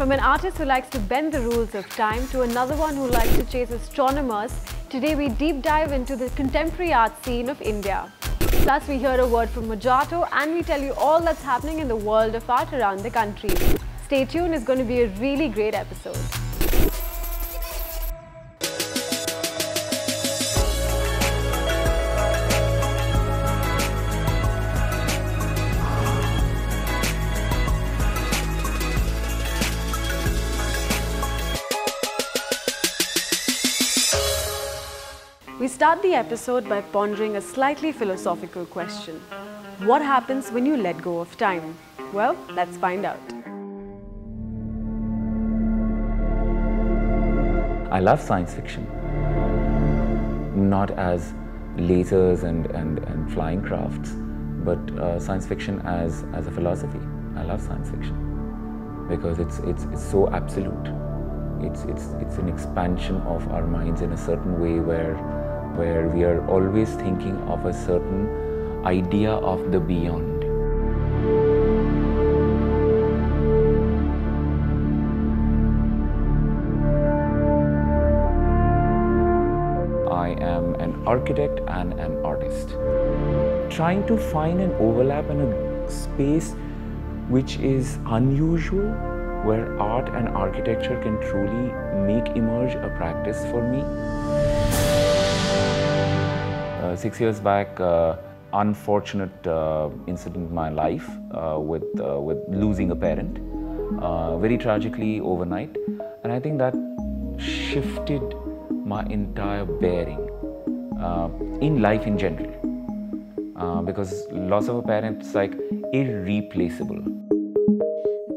From an artist who likes to bend the rules of time to another one who likes to chase astronomers, today we deep dive into the contemporary art scene of India. Plus, we hear a word from Mojarto and we tell you all that's happening in the world of art around the country. Stay tuned, it's going to be a really great episode. We start the episode by pondering a slightly philosophical question. What happens when you let go of time? Well, let's find out. I love science fiction. Not as lasers and flying crafts, but science fiction as a philosophy. I love science fiction because it's so absolute. It's an expansion of our minds in a certain way where we are always thinking of a certain idea of the beyond. I am an architect and an artist. Trying to find an overlap in a space which is unusual, where art and architecture can truly make emerge a practice for me. 6 years back, unfortunate incident in my life with losing a parent, very tragically overnight, and I think that shifted my entire bearing in life in general, because loss of a parent is like irreplaceable.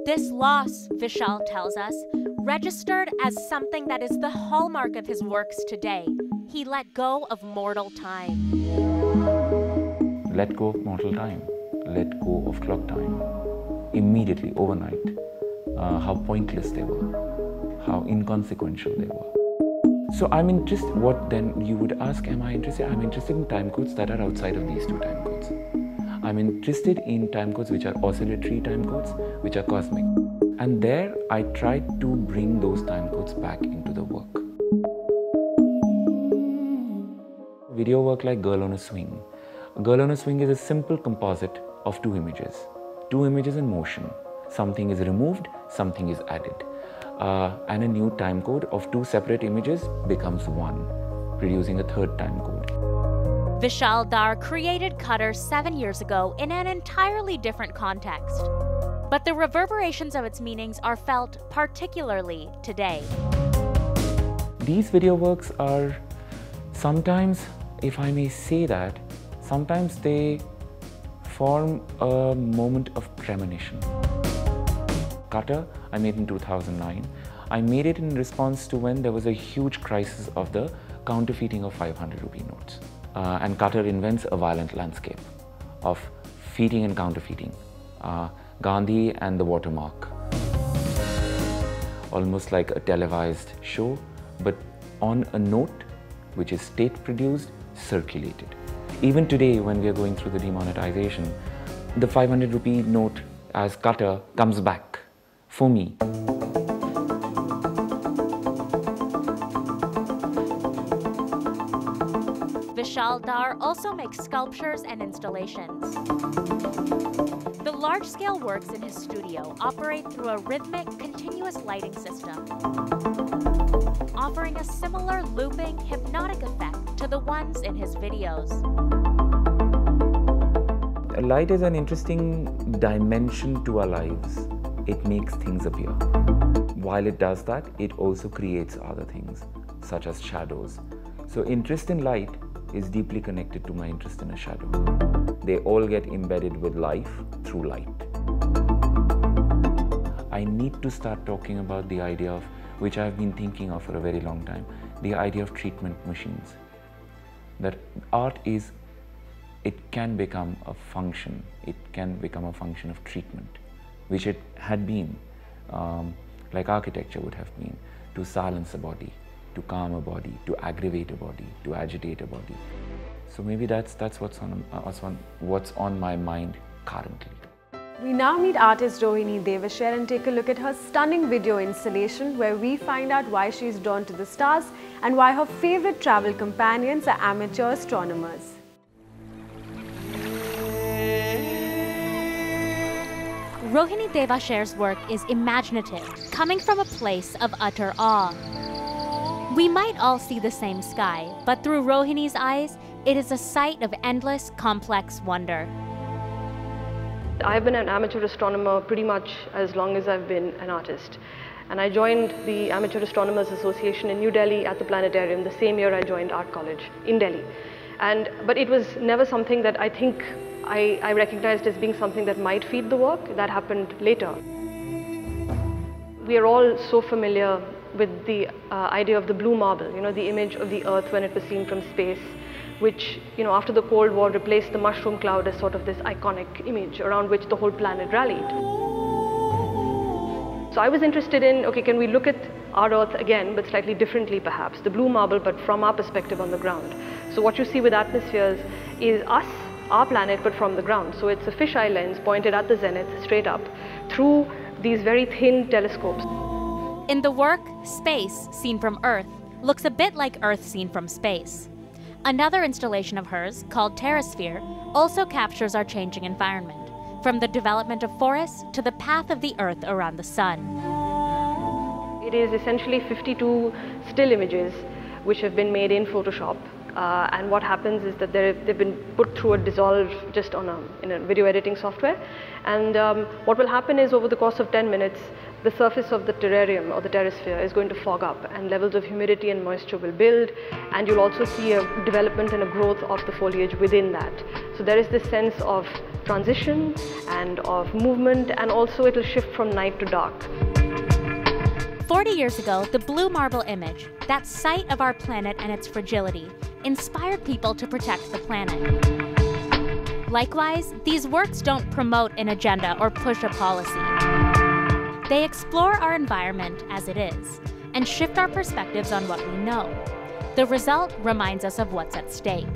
This loss, Vishal tells us, registered as something that is the hallmark of his works today. He let go of mortal time. Let go of mortal time. Let go of clock time. Immediately, overnight. How pointless they were. How inconsequential they were. So I'm interested, what then you would ask, am I interested? I'm interested in time codes that are outside of these two time codes. I'm interested in time codes which are oscillatory time codes, which are cosmic. And there I tried to bring those time codes back into the work. Video work like Girl on a Swing. Girl on a Swing is a simple composite of two images in motion. Something is removed, something is added. And a new time code of two separate images becomes one, producing a third time code. Vishal Dar created Cutter 7 years ago in an entirely different context. But the reverberations of its meanings are felt particularly today. These video works are sometimes, if I may say that, sometimes they form a moment of premonition. Cutter, I made in 2009. I made it in response to when there was a huge crisis of the counterfeiting of 500 rupee notes. And Cutter invents a violent landscape of feeding and counterfeiting. Gandhi and the watermark. Almost like a televised show, but on a note which is state-produced, circulated. Even today, when we are going through the demonetization, the 500 rupee note as Cutter comes back for me. Vishal Dar also makes sculptures and installations. The large-scale works in his studio operate through a rhythmic, continuous lighting system, offering a similar looping, hypnotic effect to the ones in his videos. Light is an interesting dimension to our lives. It makes things appear. While it does that, it also creates other things, such as shadows. So interest in light is deeply connected to my interest in a shadow. They all get embedded with life through light. I need to start talking about the idea of, which I've been thinking of for a very long time, the idea of treatment machines. That art is, it can become a function, it can become a function of treatment, which it had been, like architecture would have been, to silence a body, to calm a body, to aggravate a body, to agitate a body. So maybe that's what's on my mind currently. We now meet artist Rohini Devasher and take a look at her stunning video installation where we find out why she is drawn to the stars and why her favorite travel companions are amateur astronomers. Rohini Devasher's work is imaginative, coming from a place of utter awe. We might all see the same sky, but through Rohini's eyes, it is a sight of endless, complex wonder. I've been an amateur astronomer pretty much as long as I've been an artist. And I joined the Amateur Astronomers Association in New Delhi at the planetarium the same year I joined art college in Delhi. But it was never something that I think I recognized as being something that might feed the work. That happened later. We are all so familiar with the idea of the blue marble, the image of the Earth when it was seen from space, which, after the Cold War replaced the mushroom cloud as sort of this iconic image around which the whole planet rallied. So I was interested in, okay, can we look at our Earth again, but slightly differently perhaps, the blue marble, but from our perspective on the ground. So what you see with atmospheres is us, our planet, but from the ground. So it's a fisheye lens pointed at the zenith, straight up, through these very thin telescopes. In the work, space, seen from Earth, looks a bit like Earth seen from space. Another installation of hers, called Terrasphere, also captures our changing environment, from the development of forests to the path of the Earth around the sun. It is essentially 52 still images which have been made in Photoshop. And what happens is that they've been put through a dissolve just in a video editing software. And what will happen is over the course of 10 minutes, the surface of the terrarium or the terrasphere is going to fog up and levels of humidity and moisture will build, and you'll also see a development and a growth of the foliage within that. So there is this sense of transition and of movement, and also it will shift from night to dark. 40 years ago, the blue marble image, that sight of our planet and its fragility, inspired people to protect the planet. Likewise, these works don't promote an agenda or push a policy. They explore our environment as it is and shift our perspectives on what we know. The result reminds us of what's at stake.